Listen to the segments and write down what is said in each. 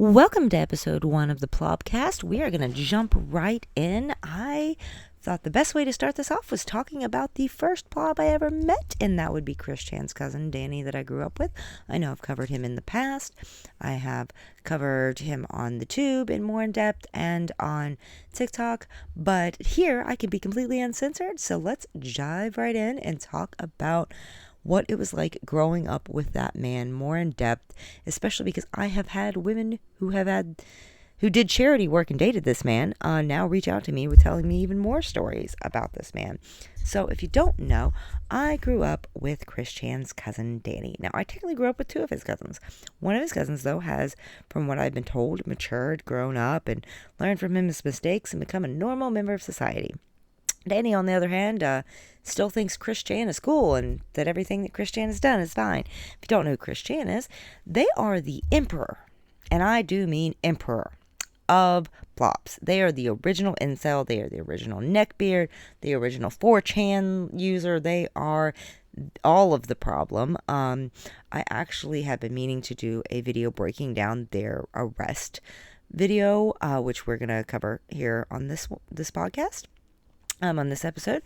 Welcome to episode 1 of the Plobcast. We are going to jump right in. I thought the best way to start this off was talking about the first plob I ever met, and that would be Chrischan's cousin, Danny, that I grew up with. I know I've covered him in the past. I have covered him on the tube in more in depth and on TikTok, but here I can be completely uncensored, so let's dive right in and talk about what it was like growing up with that man more in depth, especially because I have had women who did charity work and dated this man now reach out to me with telling me even more stories about this man. So if you don't know, I grew up with Chrischan's cousin Danny. Now I technically grew up with 2 of his cousins. One of his cousins though has, from what I've been told, matured, grown up, and learned from his mistakes and become a normal member of society. Danny, on the other hand, still thinks Chrischan is cool and that everything that Chrischan has done is fine. If you don't know who Chrischan is, they are the emperor, and I do mean emperor, of plobs. They are the original incel. They are the original neckbeard, the original 4chan user. They are all of the problem. I actually have been meaning to do a video breaking down their arrest video, which we're going to cover here on this podcast. On this episode,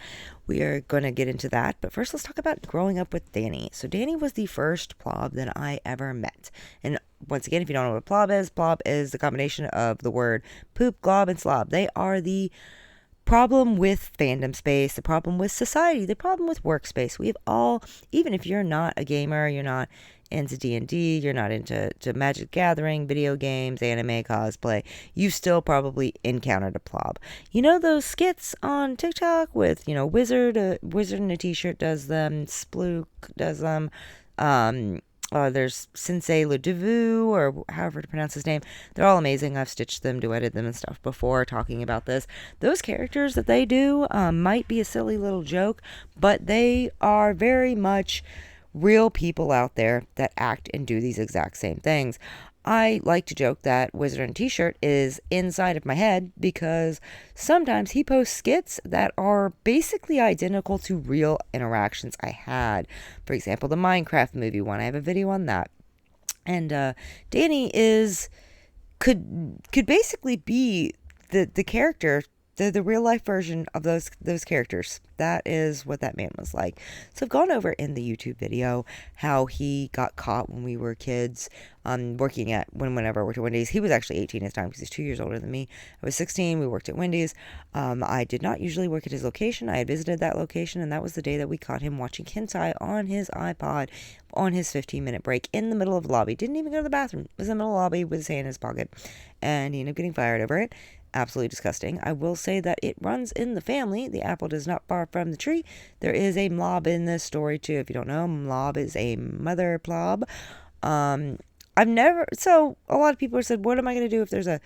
we are going to get into that, but first let's talk about growing up with Danny. So Danny was the first plob that I ever met, and once again, if you don't know what plop is the combination of the word poop, glob, and slob. They are the problem with fandom space, the problem with society, the problem with workspace. We have all, even if you're not a gamer, you're not into D&D, you're not into Magic Gathering, video games, anime, cosplay, you still probably encountered a plob. You know those skits on TikTok with, Wizard in a t-shirt does them, Splook does them, there's Sensei Ludevu, or however to pronounce his name. They're all amazing. I've stitched them, duetted them and stuff before talking about this. Those characters that they do might be a silly little joke, but they are very much real people out there that act and do these exact same things. I like to joke that Wizard in a T-shirt is inside of my head because sometimes he posts skits that are basically identical to real interactions I had. For example, the Minecraft movie one. I have a video on that. And Danny could basically be the character, the real life version of those characters. That is what that man was like. So I've gone over in the YouTube video how he got caught when we were kids, working at whenever I worked at Wendy's. He was actually 18 at the time because he's 2 years older than me. I was 16. We worked at Wendy's. I did not usually work at his location. I had visited that location, and that was the day that we caught him watching hentai on his iPod on his 15-minute break in the middle of the lobby. Didn't even go to the bathroom. Was in the middle of the lobby with his hand in his pocket, and he ended up getting fired over it. Absolutely disgusting. I will say that it runs in the family. The apple does not far from the tree. There is a blob in this story too. If you don't know, blob is a mother plob. So a lot of people have said, what am I going to do if there's a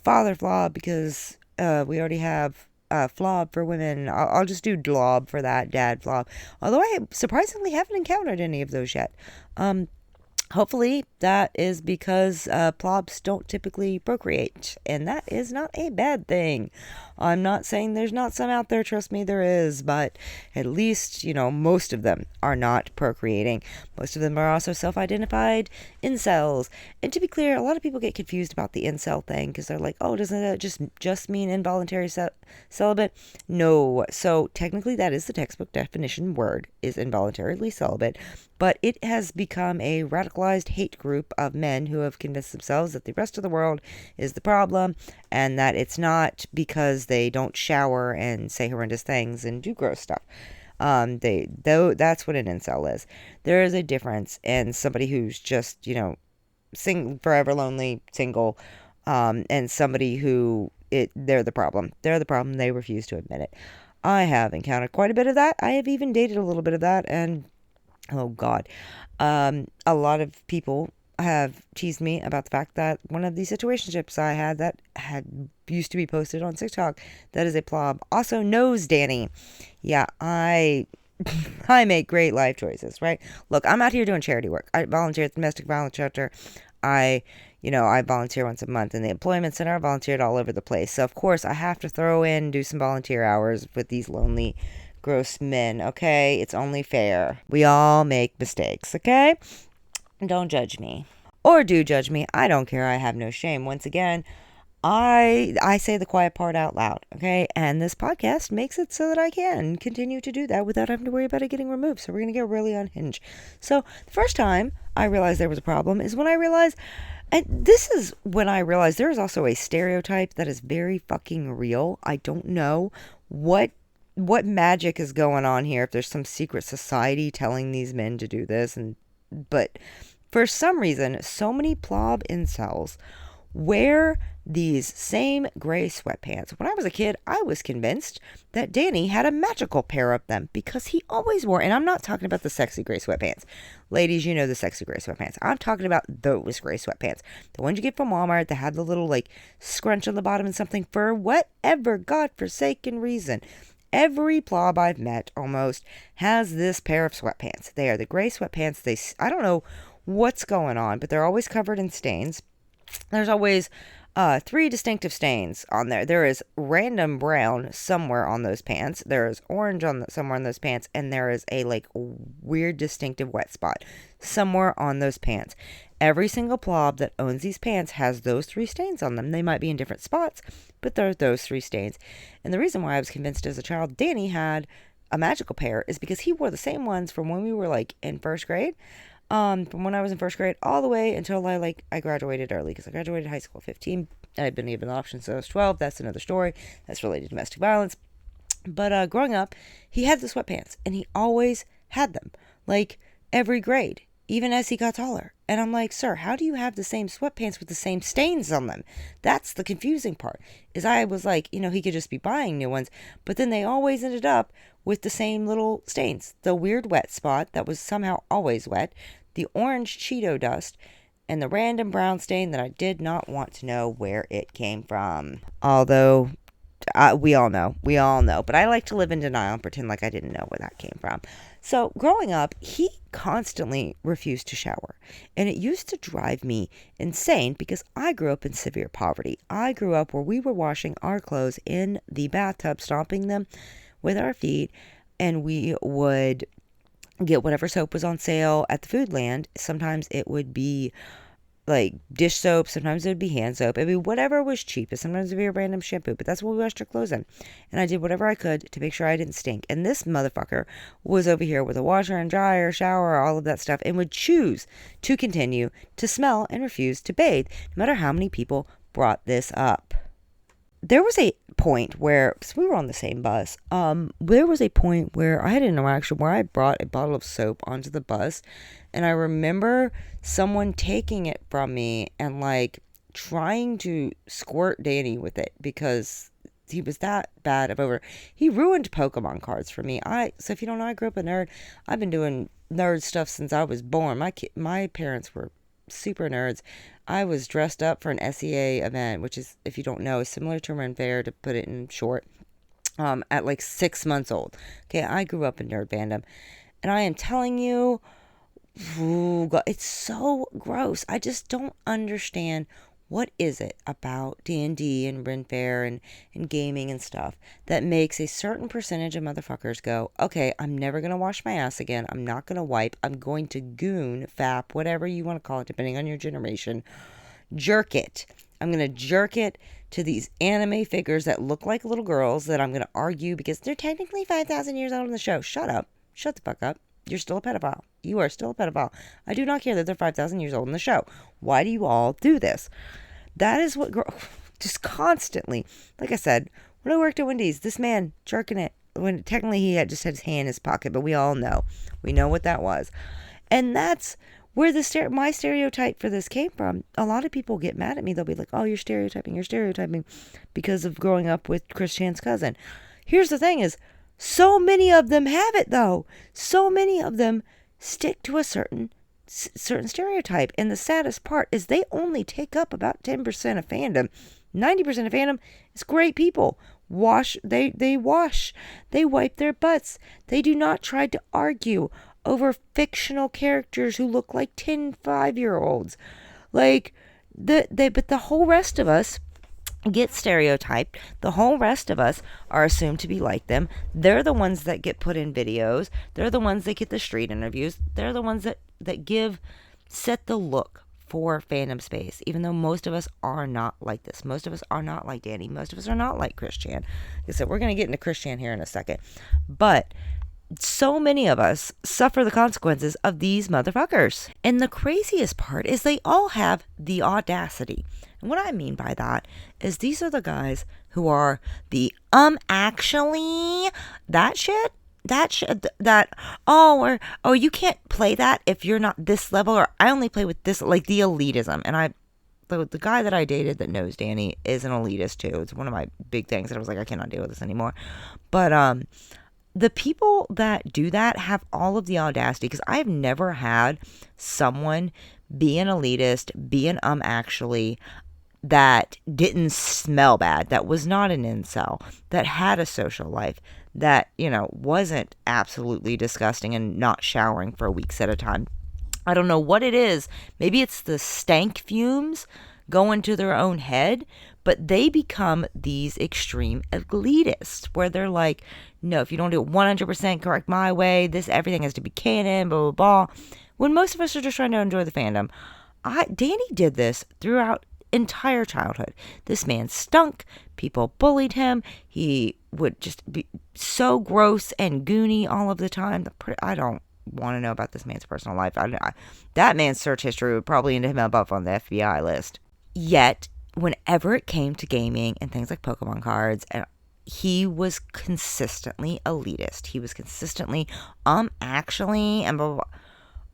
father plob, because we already have flob for women. I'll just do glob for that, dad plob. Although I surprisingly haven't encountered any of those yet. Hopefully that is because plobs don't typically procreate, and that is not a bad thing. I'm not saying there's not some out there, trust me, there is, but at least, most of them are not procreating. Most of them are also self-identified incels. And to be clear, a lot of people get confused about the incel thing because they're like, oh, doesn't that just mean involuntary celibate? No. So technically that is the textbook definition word, is involuntarily celibate, but it has become a radicalized hate group of men who have convinced themselves that the rest of the world is the problem, and that it's not because they don't shower and say horrendous things and do gross stuff. That's what an incel is. There is a difference in somebody who's just, forever lonely, single, and somebody who they're the problem. They're the problem. They refuse to admit it. I have encountered quite a bit of that. I have even dated a little bit of that, and oh God, a lot of people have teased me about the fact that one of the situationships I had that had used to be posted on TikTok, that is a plob, also knows Danny. Yeah, I make great life choices, right? Look, I'm out here doing charity work. I volunteer at the domestic violence shelter. I volunteer once a month in the employment center. I volunteered all over the place. So of course I have to do some volunteer hours with these lonely, gross men, okay? It's only fair. We all make mistakes, okay? Don't judge me. or do judge me. I don't care. I have no shame. Once again, I say the quiet part out loud, okay? And this podcast makes it so that I can continue to do that without having to worry about it getting removed. So we're going to get really unhinged. So the first time I realized there was a problem is when I realized, and this is when I realized there is also a stereotype that is very fucking real. I don't know what magic is going on here, if there's some secret society telling these men to do this, but for some reason, so many plob incels wear these same gray sweatpants. When I was a kid, I was convinced that Danny had a magical pair of them because he always wore, and I'm not talking about the sexy gray sweatpants. Ladies, you know the sexy gray sweatpants. I'm talking about those gray sweatpants. The ones you get from Walmart that had the little like scrunch on the bottom and something for whatever godforsaken reason. Every plob I've met almost has this pair of sweatpants. They are the gray sweatpants. I don't know what's going on, but they're always covered in stains. There's always 3 distinctive stains on there. There is random brown somewhere on those pants. There is orange somewhere on those pants, and there is a like weird distinctive wet spot somewhere on those pants. Every single plob that owns these pants has those 3 stains on them. They might be in different spots, but there are those 3 stains. And the reason why I was convinced as a child Danny had a magical pair is because he wore the same ones from when we were like in first grade. From when I was in first grade all the way until I graduated early, because I graduated high school at 15. I had been given the option, so I was 12. That's another story. That's related to domestic violence. But growing up, he had the sweatpants, and he always had them, like every grade, even as he got taller. And I'm like, sir, how do you have the same sweatpants with the same stains on them? That's the confusing part, is I was like, he could just be buying new ones, but then they always ended up with the same little stains. The weird wet spot that was somehow always wet, the orange Cheeto dust, and the random brown stain that I did not want to know where it came from. Although, we all know. But I like to live in denial and pretend like I didn't know where that came from. So, growing up, he constantly refused to shower. And it used to drive me insane because I grew up in severe poverty. I grew up where we were washing our clothes in the bathtub, stomping them with our feet, and we would get whatever soap was on sale at the Foodland. Sometimes it would be like dish soap, sometimes it would be hand soap, it'd be whatever was cheapest, sometimes it'd be a random shampoo, but that's what we washed our clothes in. And I did whatever I could to make sure I didn't stink. And this motherfucker was over here with a washer and dryer, shower, all of that stuff, and would choose to continue to smell and refuse to bathe, no matter how many people brought this up. There was a point where, because we were on the same bus, there was a point where I had an interaction where I brought a bottle of soap onto the bus, and I remember someone taking it from me and like trying to squirt Danny with it because he was that bad of over. He ruined Pokemon cards for me. So if you don't know, I grew up a nerd. I've been doing nerd stuff since I was born. My parents were super nerds. I was dressed up for an SEA event, which is, if you don't know, is similar to Ren Fair, to put it in short, at like 6 months old. Okay, I grew up in nerd fandom, and I am telling you, ooh, God, it's so gross. I just don't understand. What is it about D&D and Ren Fair and gaming and stuff that makes a certain percentage of motherfuckers go, okay, I'm never going to wash my ass again. I'm not going to wipe. I'm going to goon, fap, whatever you want to call it, depending on your generation. Jerk it. I'm going to jerk it to these anime figures that look like little girls that I'm going to argue because they're technically 5,000 years old in the show. Shut up. Shut the fuck up. You're still a pedophile. You are still a pedophile. I do not care that they're 5,000 years old in the show. Why do you all do this? That is what, just constantly, like I said, when I worked at Wendy's, this man jerking it, when technically he had just had his hand in his pocket, but we all know. We know what that was. And that's where my stereotype for this came from. A lot of people get mad at me. They'll be like, oh, you're stereotyping because of growing up with chrischan's cousin. Here's the thing is, so many of them have it though. So many of them stick to a certain stereotype, and the saddest part is they only take up about 10% of fandom. 90% of fandom is great people. They wipe their butts. They do not try to argue over fictional characters who look like 10 5-year-olds. Like but the whole rest of us get stereotyped. The whole rest of us are assumed to be like them. They're the ones that get put in videos. They're the ones that get the street interviews. They're the ones that set the look for fandom space, even though most of us are not like this. Most of us are not like Danny. Most of us are not like chrischan. Like I said, we're going to get into chrischan here in a second. But so many of us suffer the consequences of these motherfuckers. And the craziest part is they all have the audacity. And what I mean by that is these are the guys who are the actually that shit. Or you can't play that if you're not this level, or I only play with this, like the elitism. And the guy that I dated that knows Danny is an elitist too. It's one of my big things that I was like, I cannot deal with this anymore. But the people that do that have all of the audacity, because I've never had someone be an elitist, be an actually, that didn't smell bad, that was not an incel, that had a social life, that, wasn't absolutely disgusting and not showering for weeks at a time. I don't know what it is. Maybe it's the stank fumes go into their own head, but they become these extreme elitists where they're like, no, if you don't do it 100% correct my way, everything has to be canon, blah, blah, blah. When most of us are just trying to enjoy the fandom. Danny did this throughout entire childhood. This man stunk. People bullied him. He would just be so gross and goony all of the time. I don't want to know about this man's personal life. That man's search history would probably end him above on the FBI list. Yet, whenever it came to gaming and things like Pokemon cards, he was consistently elitist. He was consistently, actually, and blah, blah, blah.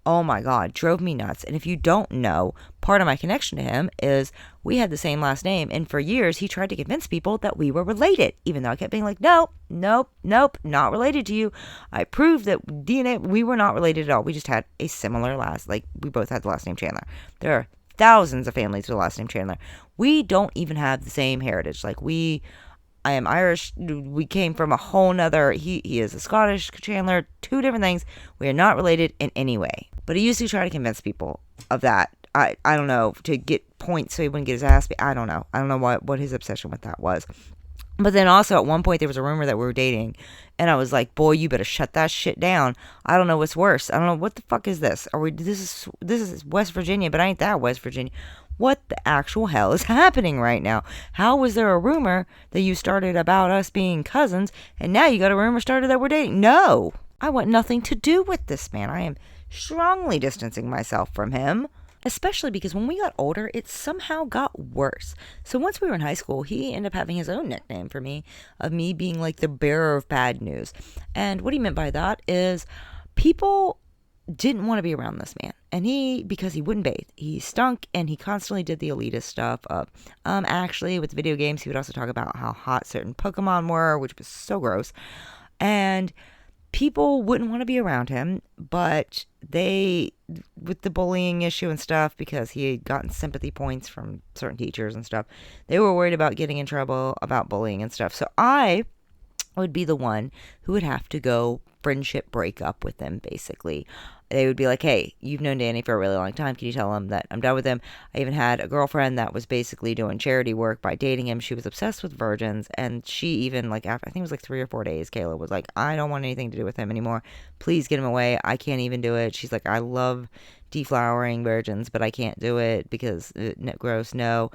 Oh my God, drove me nuts. And if you don't know, part of my connection to him is we had the same last name. And for years, he tried to convince people that we were related, even though I kept being like, nope, not related to you. I proved that DNA, we were not related at all. We just had a similar we both had the last name Chandler. There are thousands of families with the last name Chandler. We don't even have the same heritage. I am Irish. We came from a whole nother, he is a Scottish Chandler, two different things. We are not related in any way. But he used to try to convince people of that. I don't know, to get points so he wouldn't get his ass beat. I don't know what his obsession with that was. But then also at one point there was a rumor that we were dating. And I was like, boy, you better shut that shit down. I don't know what's worse. I don't know, what the fuck is this? This is West Virginia, but I ain't that West Virginia. What the actual hell is happening right now? How was there a rumor that you started about us being cousins, and now you got a rumor started that we're dating? No, I want nothing to do with this man. I am strongly distancing myself from him, especially because when we got older, it somehow got worse. So once we were in high school, he ended up having his own nickname for me, of me being like the bearer of bad news. And what he meant by that is people didn't want to be around this man. And because he wouldn't bathe, he stunk, and he constantly did the elitist stuff of, actually with video games, he would also talk about how hot certain Pokemon were, which was so gross. And people wouldn't want to be around him, but with the bullying issue and stuff, because he had gotten sympathy points from certain teachers and stuff, they were worried about getting in trouble about bullying and stuff. So I would be the one who would have to go friendship break up with them, basically. They would be like, hey, you've known Danny for a really long time. Can you tell him that I'm done with him? I even had a girlfriend that was basically doing charity work by dating him. She was obsessed with virgins. And she even, after, I think it was 3 or 4 days, Kayla was like, I don't want anything to do with him anymore. Please get him away. I can't even do it. She's like, I love deflowering virgins, but I can't do it because gross. No,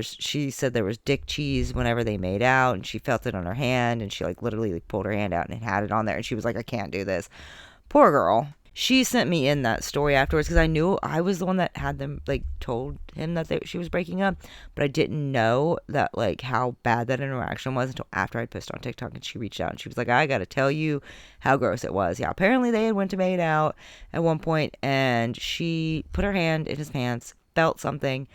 she said there was dick cheese whenever they made out, and she felt it on her hand, and she literally pulled her hand out and it had it on there, and she was like, I can't do this. Poor girl. She sent me in that story afterwards because I knew I was the one that had them, told him that she was breaking up. But I didn't know that, how bad that interaction was until after I posted on TikTok, and she reached out and she was like, I got to tell you how gross it was. Yeah, apparently they had went to made out at one point, and she put her hand in his pants, felt something,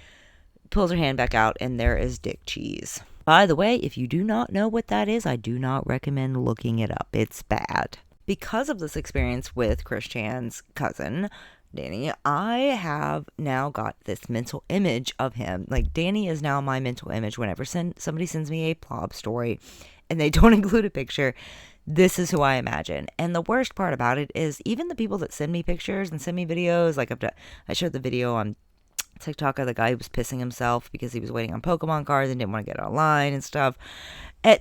pulls her hand back out, and there is dick cheese. By the way, if you do not know what that is, I do not recommend looking it up. It's bad. Because of this experience with chrischan's cousin, Danny, I have now got this mental image of him. Danny is now my mental image whenever somebody sends me a plob story and they don't include a picture. This is who I imagine. And the worst part about it is even the people that send me pictures and send me videos, I showed the video on TikTok of the guy who was pissing himself because he was waiting on Pokemon cards and didn't want to get online and stuff.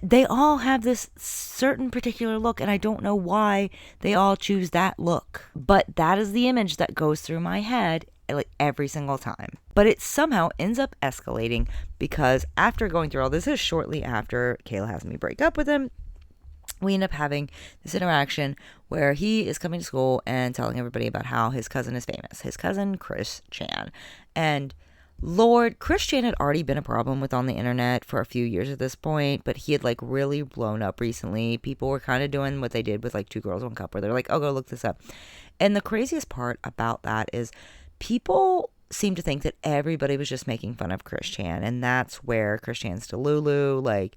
They all have this certain particular look, and I don't know why they all choose that look. But that is the image that goes through my head like every single time. But it somehow ends up escalating because after going through all this is shortly after Kayla has me break up with him. We end up having this interaction where he is coming to school and telling everybody about how his cousin is famous. His cousin, Chrischan. And Lord, Chrischan had already been a problem with on the internet for a few years at this point, but he had like really blown up recently. People were kind of doing what they did with like Two Girls, One Cup, where they're like, oh, go look this up. And the craziest part about that is people seem to think that everybody was just making fun of Chrischan, and that's where Chrischan's Delulu, like,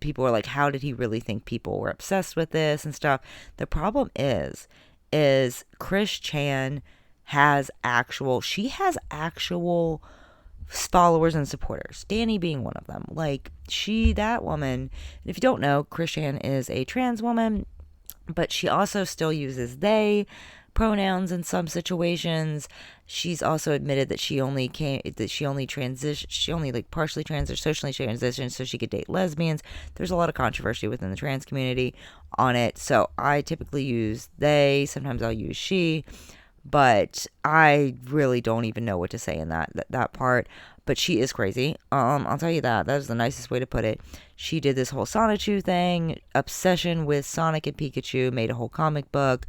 people were like, how did he really think people were obsessed with this and stuff? The problem is Chrischan has actual followers and supporters, Danny being one of them. Like, that woman, if you don't know, Chrischan is a trans woman, but she also still uses they pronouns in some situations. She's also admitted that she only like partially trans or socially transitioned so she could date lesbians. There's a lot of controversy within the trans community on it. So I typically use they, sometimes I'll use she, but I really don't even know what to say in that part. But she is crazy. I'll tell you that. That is the nicest way to put it. She did this whole Sonichu thing, obsession with Sonic and Pikachu, made a whole comic book.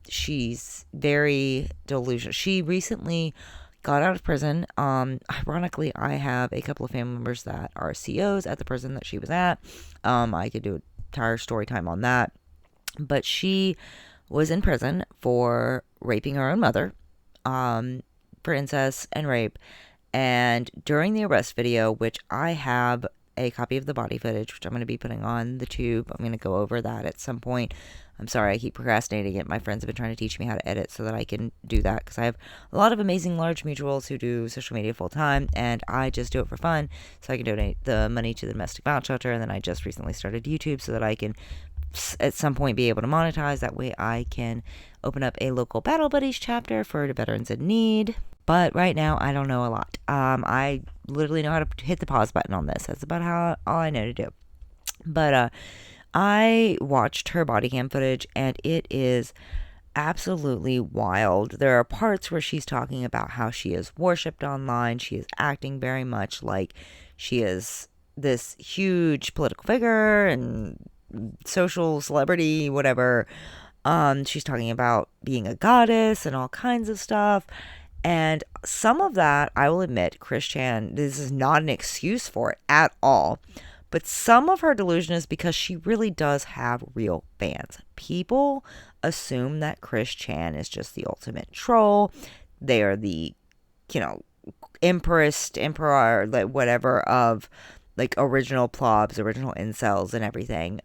She's very delusional. She recently got out of prison. Ironically, I have a couple of family members that are COs at the prison that she was at. I could do an entire story time on that. But she was in prison for raping her own mother, for incest and rape. And during the arrest video, which I have a copy of the body footage, which I'm going to be putting on the tube. I'm going to go over that at some point. I'm sorry, I keep procrastinating it. My friends have been trying to teach me how to edit so that I can do that, because I have a lot of amazing large mutuals who do social media full time, and I just do it for fun so I can donate the money to the domestic violence shelter. And then I just recently started YouTube so that I can at some point be able to monetize. That way I can open up a local Battle Buddies chapter for the veterans in need. But right now, I don't know a lot. I literally know how to hit the pause button on this. That's about all I know to do. But I watched her body cam footage, and it is absolutely wild. There are parts where she's talking about how she is worshipped online. She is acting very much like she is this huge political figure and social celebrity, whatever. She's talking about being a goddess and all kinds of stuff. And some of that, I will admit, Chrischan, this is not an excuse for it at all. But some of her delusion is because she really does have real fans. People assume that Chrischan is just the ultimate troll. They are the, emperor, like whatever, of like original plobs, original incels and everything.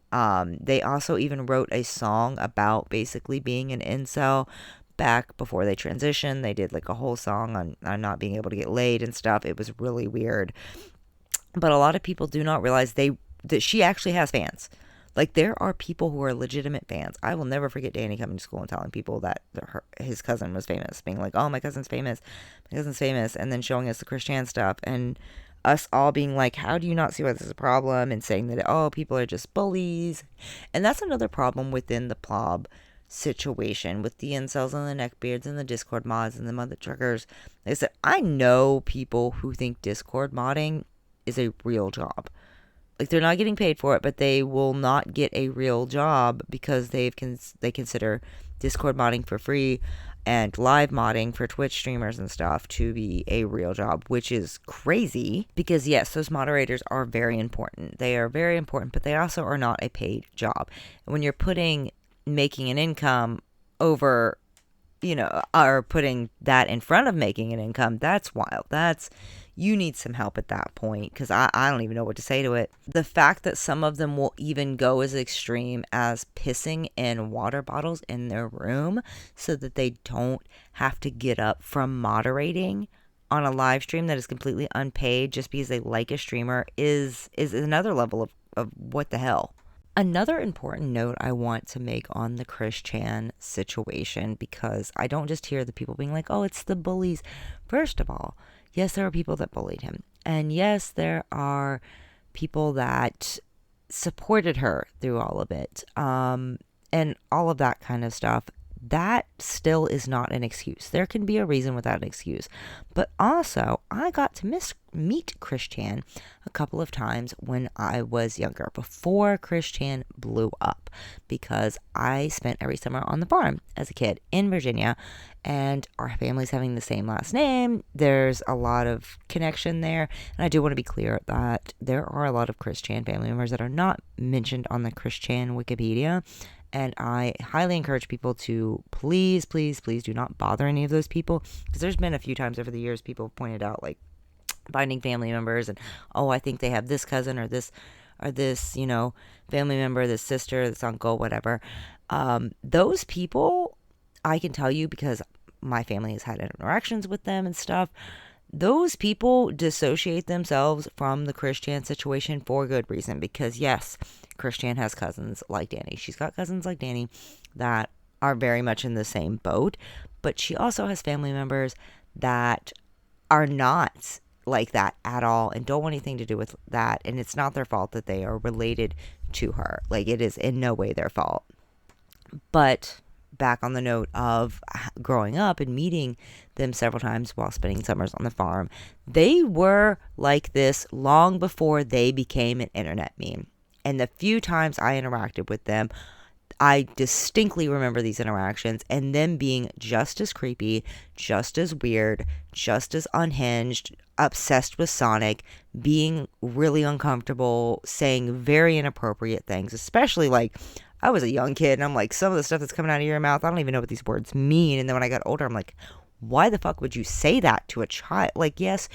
They also even wrote a song about basically being an incel. Back before they transitioned, they did like a whole song on not being able to get laid and stuff. It was really weird. But a lot of people do not realize that she actually has fans. Like, there are people who are legitimate fans. I will never forget Danny coming to school and telling people that his cousin was famous, being like, oh, my cousin's famous, and then showing us the Chrischan stuff, and us all being like, how do you not see why this is a problem, and saying that, oh, people are just bullies. And that's another problem within the plob situation with the incels and the neckbeards and the Discord mods and the mother truckers. Is that I know people who think Discord modding is a real job. Like, they're not getting paid for it, but they will not get a real job because they consider Discord modding for free and live modding for Twitch streamers and stuff to be a real job, which is crazy because, yes, those moderators are very important. They are very important, but they also are not a paid job. And when you're putting making an income over, or putting that in front of making an income, that's wild. You need some help at that point, because I don't even know what to say to it. The fact that some of them will even go as extreme as pissing in water bottles in their room so that they don't have to get up from moderating on a live stream that is completely unpaid just because they like a streamer is another level of what the hell. Another important note I want to make on the Chrischan situation, because I don't just hear the people being like, oh, it's the bullies. First of all, yes, there are people that bullied him. And yes, there are people that supported her through all of it. And all of that kind of stuff. that still is not an excuse. There can be a reason without an excuse. But also, I got to meet chrischan a couple of times when I was younger, before chrischan blew up, because I spent every summer on the farm as a kid in Virginia, and our family's having the same last name. There's a lot of connection there, and I do want to be clear that there are a lot of chrischan family members that are not mentioned on the chrischan Wikipedia. And I highly encourage people to please, please, please do not bother any of those people. Because there's been a few times over the years people have pointed out, like, finding family members and, oh, I think they have this cousin or this, family member, this sister, this uncle, whatever. Those people, I can tell you because my family has had interactions with them and stuff. Those people dissociate themselves from the chrischan situation for good reason. Because, yes, chrischan has cousins like Danny. She's got cousins like Danny that are very much in the same boat. But she also has family members that are not like that at all and don't want anything to do with that. And it's not their fault that they are related to her. Like, it is in no way their fault. But back on the note of growing up and meeting them several times while spending summers on the farm, they were like this long before they became an internet meme. And the few times I interacted with them, I distinctly remember these interactions and them being just as creepy, just as weird, just as unhinged, obsessed with Sonic, being really uncomfortable, saying very inappropriate things, especially like, I was a young kid and I'm like, some of the stuff that's coming out of your mouth, I don't even know what these words mean. And then when I got older, I'm like, why the fuck would you say that to a child? Like, yes,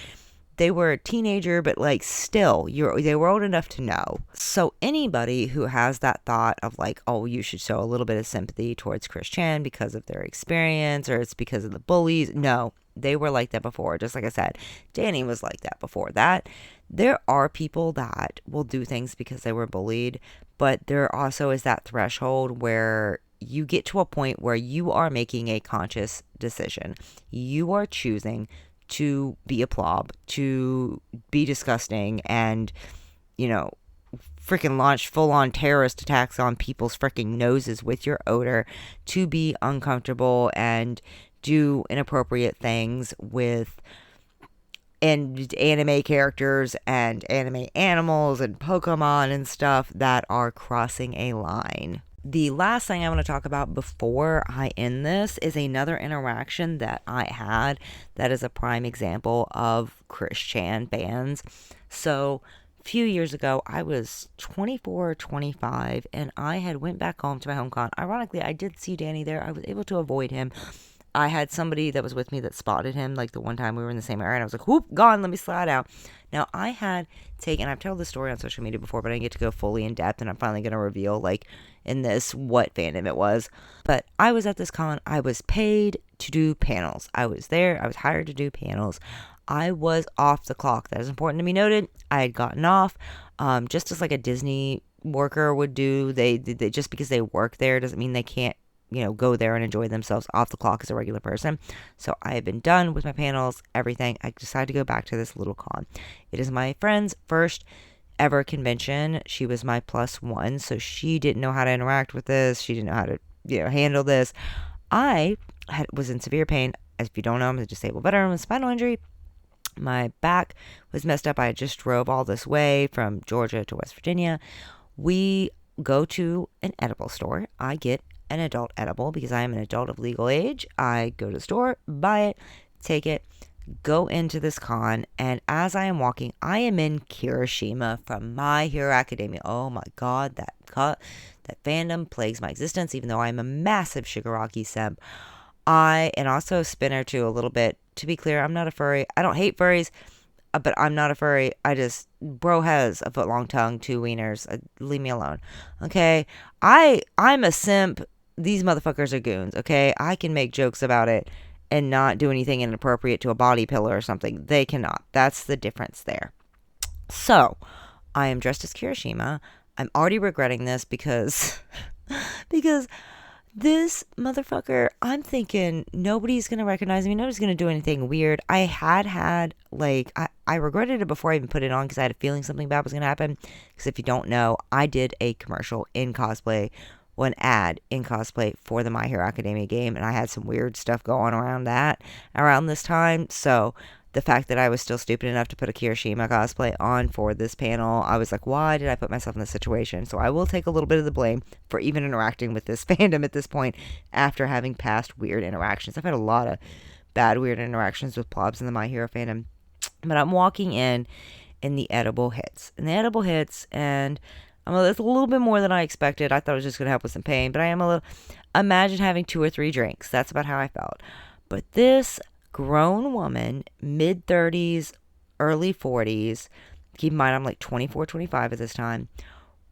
they were a teenager, but like still, they were old enough to know. So anybody who has that thought of like, oh, you should show a little bit of sympathy towards chrischan because of their experience or it's because of the bullies. No, they were like that before. Just like I said, Danny was like that before that. There are people that will do things because they were bullied, but there also is that threshold where you get to a point where you are making a conscious decision. You are choosing to be a plob, to be disgusting, and, freaking launch full-on terrorist attacks on people's freaking noses with your odor, to be uncomfortable and do inappropriate things with and anime characters and anime animals and Pokemon and stuff that are crossing a line. The last thing I want to talk about before I end this is another interaction that I had that is a prime example of chrischan bans. So a few years ago, I was 24 or 25 and I had went back home to my home con. Ironically, I did see Danny there. I was able to avoid him. I had somebody that was with me that spotted him, like the one time we were in the same area, and I was like, whoop, gone, let me slide out. Now, I had taken, I've told this story on social media before, but I didn't get to go fully in depth, and I'm finally going to reveal, like, in this, what fandom it was. But I was at this con, I was paid to do panels. I was there, I was hired to do panels. I was off the clock. That is important to be noted. I had gotten off, just as like a Disney worker would do. They just because they work there doesn't mean they can't go there and enjoy themselves off the clock as a regular person. So I have been done with my panels, everything. I decided to go back to this little con. It is my friend's first ever convention. She was my +1, so she didn't know how to interact with this. She didn't know how to, handle this. I was in severe pain. As if you don't know, I'm a disabled veteran with spinal injury. My back was messed up. I just drove all this way from Georgia to West Virginia. We go to an edible store. I get an adult edible because I am an adult of legal age. I go to the store, buy it, take it, go into this con, and as I am walking, I am in Kirishima from My Hero Academia. Oh my god, that fandom plagues my existence, even though I'm a massive Shigaraki simp. And also Spinner too, a little bit. To be clear, I'm not a furry. I don't hate furries, but I'm not a furry. Bro has a foot long tongue, 2 wieners. Leave me alone. Okay? I'm a simp. These motherfuckers are goons, okay? I can make jokes about it and not do anything inappropriate to a body pillow or something. They cannot. That's the difference there. So, I am dressed as Kirishima. I'm already regretting this because this motherfucker, I'm thinking nobody's going to recognize me. Nobody's going to do anything weird. I I regretted it before I even put it on because I had a feeling something bad was going to happen. Because if you don't know, I did a commercial in cosplay an ad in cosplay for the My Hero Academia game, and I had some weird stuff going around this time. So the fact that I was still stupid enough to put a Kirishima cosplay on for this panel, I was like, why did I put myself in this situation? So I will take a little bit of the blame for even interacting with this fandom at this point after having past weird interactions. I've had a lot of bad weird interactions with plobs in the My Hero fandom. But I'm walking in the edible hits. And it's a little bit more than I expected. I thought it was just going to help with some pain, but I am a little... Imagine having 2 or 3 drinks. That's about how I felt. But this grown woman, mid-30s, early 40s, keep in mind I'm like 24, 25 at this time,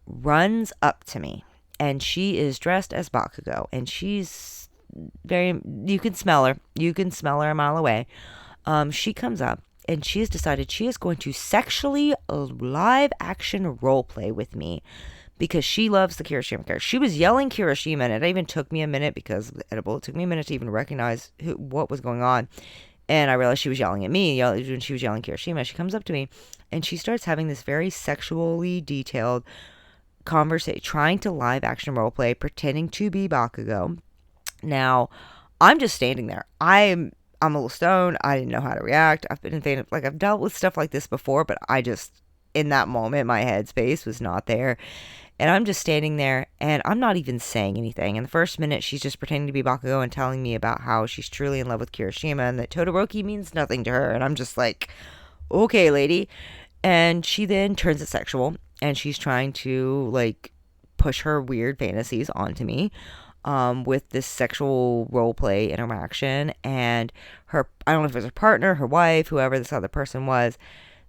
runs up to me. And she is dressed as Bakugo. And she's very... You can smell her. You can smell her a mile away. She comes up. And she has decided she is going to sexually live action role play with me because she loves the Kirishima character. She was yelling Kirishima, and it even took me a minute because of the edible. It took me a minute to even recognize what was going on. And I realized she was yelling at me when she was yelling Kirishima. She comes up to me and she starts having this very sexually detailed conversation, trying to live action role play, pretending to be Bakugo. Now, I'm just standing there. I'm a little stoned. I didn't know how to react. I've dealt with stuff like this before, but I just, in that moment, my headspace was not there. And I'm just standing there, and I'm not even saying anything. In the first minute, she's just pretending to be Bakugo and telling me about how she's truly in love with Kirishima and that Todoroki means nothing to her. And I'm just like, okay, lady. And she then turns it sexual, and she's trying to, like, push her weird fantasies onto me. With this sexual role play interaction, and I don't know if it was her partner, her wife, whoever this other person was,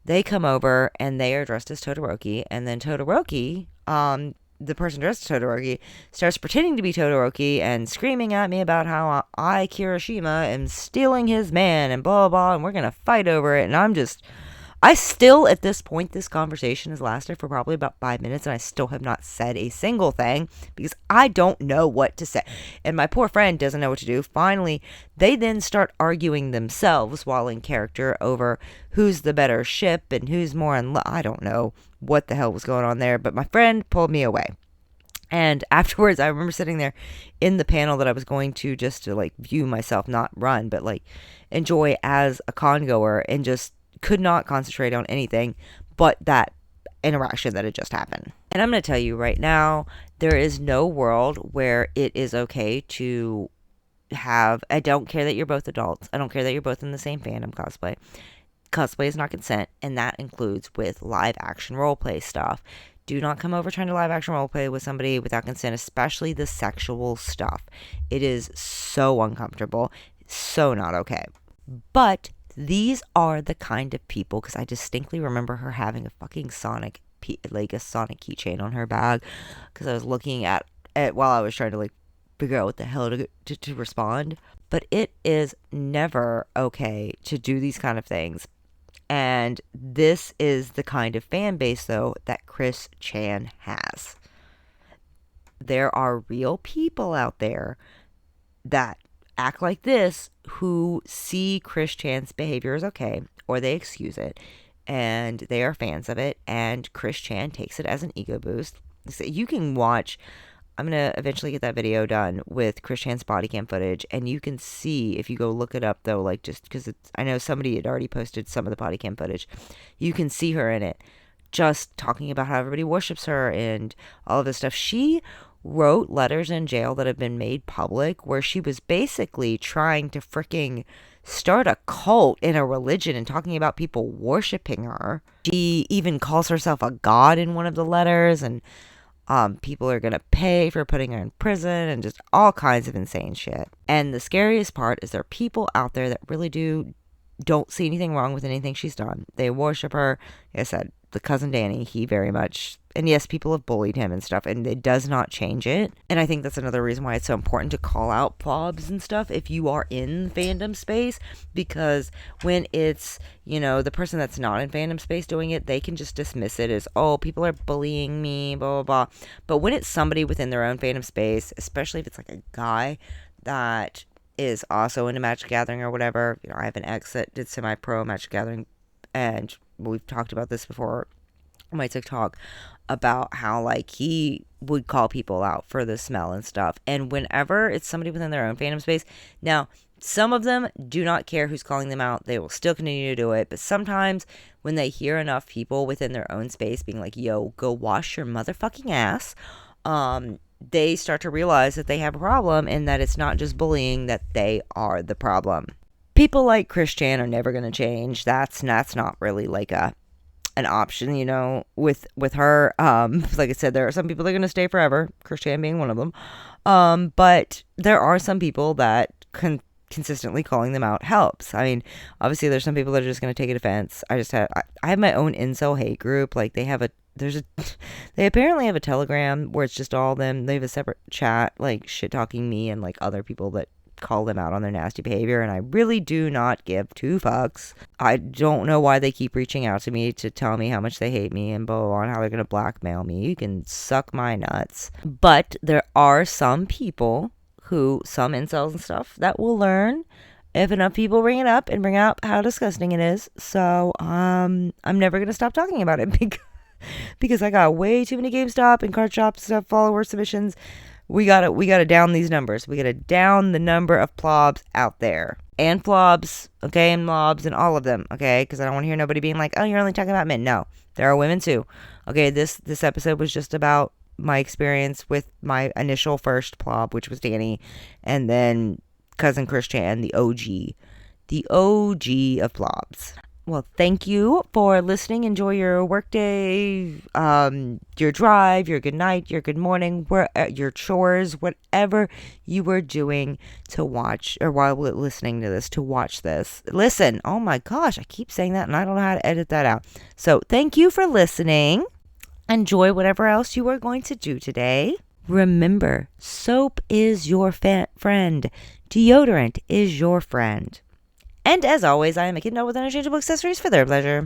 they come over and they are dressed as Todoroki, and then Todoroki, the person dressed as Todoroki, starts pretending to be Todoroki and screaming at me about how I, Kirishima, am stealing his man and blah, blah, and we're gonna fight over it, and I still, at this point, this conversation has lasted for probably about 5 minutes, and I still have not said a single thing because I don't know what to say. And my poor friend doesn't know what to do. Finally, they then start arguing themselves while in character over who's the better ship and who's more in love. I don't know what the hell was going on there, but my friend pulled me away. And afterwards, I remember sitting there in the panel that I was going to just to, like, view myself, not run, but, like, enjoy as a congoer, and just could not concentrate on anything but that interaction that had just happened. And I'm going to tell you right now, there is no world where it is okay to have... I don't care that you're both adults. I don't care that you're both in the same fandom cosplay. Cosplay is not consent, and that includes with live action roleplay stuff. Do not come over trying to live action roleplay with somebody without consent, especially the sexual stuff. It is so uncomfortable, so not okay. But these are the kind of people, because I distinctly remember her having a fucking Sonic keychain on her bag, because I was looking at it while I was trying to, like, figure out what the hell to respond. But it is never okay to do these kind of things. And this is the kind of fan base, though, that chrischan has. There are real people out there that act like this who see chrischan's behavior as okay, or they excuse it, and they are fans of it, and chrischan takes it as an ego boost. So you can watch... I'm going to eventually get that video done with chrischan's body cam footage, and you can see, if you go look it up, though, like, just because I know somebody had already posted some of the body cam footage, you can see her in it, just talking about how everybody worships her and all of this stuff. She wrote letters in jail that have been made public where she was basically trying to freaking start a cult in a religion and talking about people worshiping her. She even calls herself a god in one of the letters, and people are gonna pay for putting her in prison, and just all kinds of insane shit. And the scariest part is there are people out there that really don't see anything wrong with anything she's done. They worship her. Like I said, the cousin Danny, he very much... And yes, people have bullied him and stuff, and it does not change it. And I think that's another reason why it's so important to call out plobs and stuff if you are in fandom space, because when it's, the person that's not in fandom space doing it, they can just dismiss it as, oh, people are bullying me, blah, blah, blah. But when it's somebody within their own fandom space, especially if it's like a guy that is also into Magic Gathering or whatever, I have an ex that did semi-pro Magic Gathering, and we've talked about this before on my TikTok about how like he would call people out for the smell and stuff. And whenever it's somebody within their own fandom space, now some of them do not care who's calling them out. They will still continue to do it. But sometimes when they hear enough people within their own space being like, yo, go wash your motherfucking ass, they start to realize that they have a problem and that it's not just bullying, that they are the problem. People like chrischan are never going to change. That's not really like an option, you know, with her. Like I said, there are some people that are going to stay forever, chrischan being one of them. But there are some people that consistently calling them out helps. I mean, obviously there's some people that are just going to take it offense. I have my own incel hate group. Like they apparently have a Telegram where it's just all them. They have a separate chat, like shit talking me and like other people that call them out on their nasty behavior, and I really do not give two fucks. I don't know why they keep reaching out to me to tell me how much they hate me and blah, blah, blah, and how they're going to blackmail me. You can suck my nuts. But there are some people some incels and stuff, that will learn if enough people bring it up and bring out how disgusting it is. So I'm never going to stop talking about it because I got way too many GameStop and card shop stuff, follower submissions. We gotta down these numbers. We gotta down the number of plobs out there. And plobs, okay, and mobs and all of them, okay? Because I don't want to hear nobody being like, oh, you're only talking about men. No, there are women too. Okay, this episode was just about my experience with my initial first plob, which was Danny, and then cousin chrischan, the OG of plobs. Well, thank you for listening. Enjoy your workday, your drive, your good night, your good morning, your chores, whatever you were doing to watch, or while listening to this, to watch this. Listen, oh my gosh, I keep saying that and I don't know how to edit that out. So thank you for listening. Enjoy whatever else you are going to do today. Remember, soap is your friend. Deodorant is your friend. And as always, I am a kid with interchangeable accessories for their pleasure.